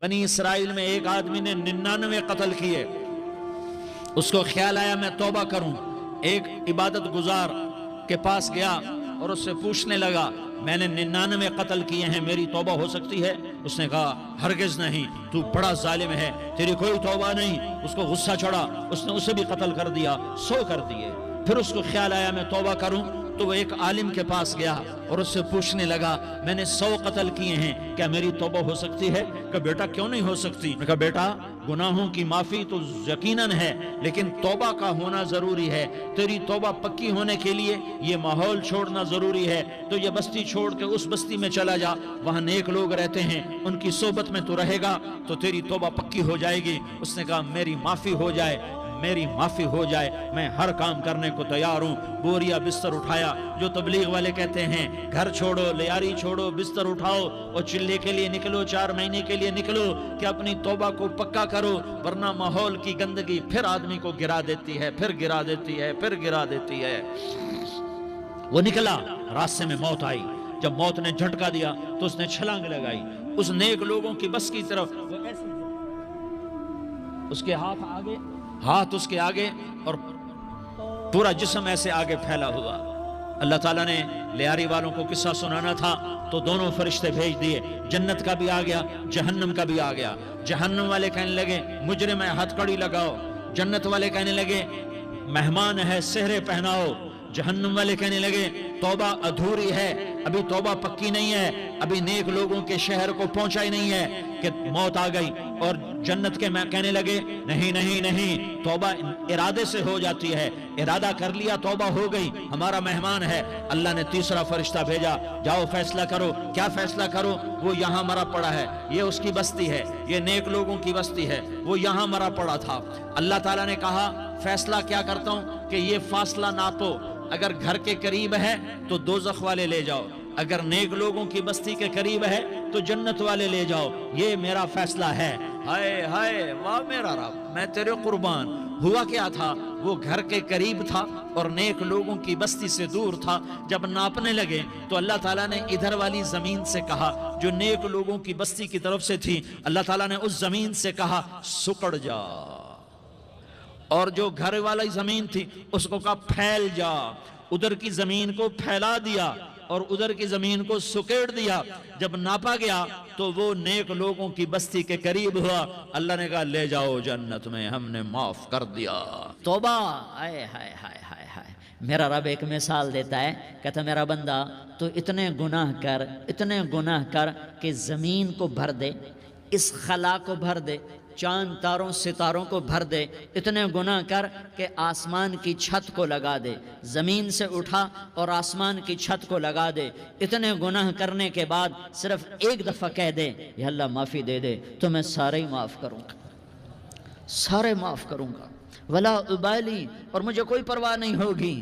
بنی اسرائیل میں ایک آدمی نے 99 قتل کیے. اس کو خیال آیا میں توبہ کروں. ایک عبادت گزار کے پاس گیا اور اس سے پوچھنے لگا میں نے 99 قتل کیے ہیں، میری توبہ ہو سکتی ہے؟ اس نے کہا ہرگز نہیں، تو بڑا ظالم ہے، تیری کوئی توبہ نہیں. اس کو غصہ چڑھا، اس نے اسے بھی قتل کر دیا، 100 کر دیے. پھر اس کو خیال آیا میں توبہ کروں تو وہ ایک عالم کے پاس گیا اور اس سے پوچھنے لگا میں نے 100 قتل کیے ہیں، کیا میری توبہ ہو سکتی ہے؟ کہ بیٹا کیوں نہیں ہو سکتی؟ میں کہا بیٹا گناہوں کی معافی تو یقیناً ہے، لیکن توبہ کا ہونا ضروری ہے. تیری توبہ پکی ہونے کے لیے یہ ماحول چھوڑنا ضروری ہے. تو یہ بستی چھوڑ کے اس بستی میں چلا جا، وہاں نیک لوگ رہتے ہیں، ان کی صحبت میں تو رہے گا تو تیری توبہ پکی ہو جائے گی. اس نے کہا میری معافی ہو جائے، میری معافی ہو جائے، میں ہر کام کرنے کو تیار ہوں. بوریا بستر اٹھایا، جو تبلیغ والے کہتے ہیں گھر چھوڑو، لیاری چھوڑو، بستر اٹھاؤ اور چلے کے لیے نکلو، 4 مہینے کے لیے نکلو کہ اپنی توبہ کو پکا کرو، ورنہ ماحول کی گندگی پھر آدمی کو گرا دیتی ہے، پھر گرا دیتی ہے، پھر گرا دیتی ہے. وہ نکلا، راستے میں موت آئی. جب موت نے جھٹکا دیا تو اس نے چھلانگ لگائی اس نیک لوگوں کی بس کی طرف. وہ ایسے اس کے ہاتھ اس کے آگے اور پورا جسم ایسے آگے پھیلا ہوا. اللہ تعالیٰ نے لیاری والوں کو قصہ سنانا تھا تو دونوں فرشتے بھیج دیے. جنت کا بھی آ گیا، جہنم کا بھی آ گیا. جہنم والے کہنے لگے مجرم ہے، ہتھ کڑی لگاؤ. جنت والے کہنے لگے مہمان ہے، سہرے پہناؤ. جہنم والے کہنے لگے توبہ ادھوری ہے، ابھی توبہ پکی نہیں ہے، ابھی نیک لوگوں کے شہر کو پہنچا ہی نہیں ہے کہ موت آ گئی. اور جنت کے میں کہنے لگے نہیں نہیں نہیں، توبہ ارادے سے ہو جاتی ہے، ارادہ کر لیا توبہ ہو گئی، ہمارا مہمان ہے. اللہ نے تیسرا فرشتہ بھیجا، جاؤ فیصلہ کرو. کیا فیصلہ کرو؟ وہ یہاں مرا پڑا ہے، یہ اس کی بستی ہے، یہ نیک لوگوں کی بستی ہے، وہ یہاں مرا پڑا تھا. اللہ تعالیٰ نے کہا فیصلہ کیا کرتا ہوں کہ یہ فاصلہ ناپو، اگر گھر کے قریب ہے تو دوزخ والے لے جاؤ، اگر نیک لوگوں کی بستی کے قریب ہے تو جنت والے لے جاؤ. یہ میرا فیصلہ ہے. ہائے ہائے واہ میرا رب، میں تیرے قربان. ہوا کیا تھا؟ وہ گھر کے قریب تھا اور نیک لوگوں کی بستی سے دور تھا. جب ناپنے لگے تو اللہ تعالیٰ نے ادھر والی زمین سے کہا جو نیک لوگوں کی بستی کی طرف سے تھی، اللہ تعالیٰ نے اس زمین سے کہا سکڑ جا، اور جو گھر والی زمین تھی اس کو کہا پھیل جا. ادھر کی زمین کو پھیلا دیا اور ادھر کی زمین کو سکیڑ دیا. جب ناپا گیا تو وہ نیک لوگوں کی بستی کے قریب ہوا. اللہ نے کہا لے جاؤ جنت میں، ہم نے معاف کر دیا. توبہ. آئے ہائے ہائے ہائے ہائے. میرا رب ایک مثال دیتا ہے، کہتا میرا بندہ تو اتنے گناہ کر کہ زمین کو بھر دے، اس خلا کو بھر دے، چاند تاروں ستاروں کو بھر دے. اتنے گناہ کر کہ آسمان کی چھت کو لگا دے، زمین سے اٹھا اور آسمان کی چھت کو لگا دے. اتنے گناہ کرنے کے بعد صرف ایک دفعہ کہہ دے یا اللہ معافی دے دے تو میں سارے ہی معاف کروں گا، سارے معاف کروں گا، ولا ابالی، اور مجھے کوئی پرواہ نہیں ہوگی.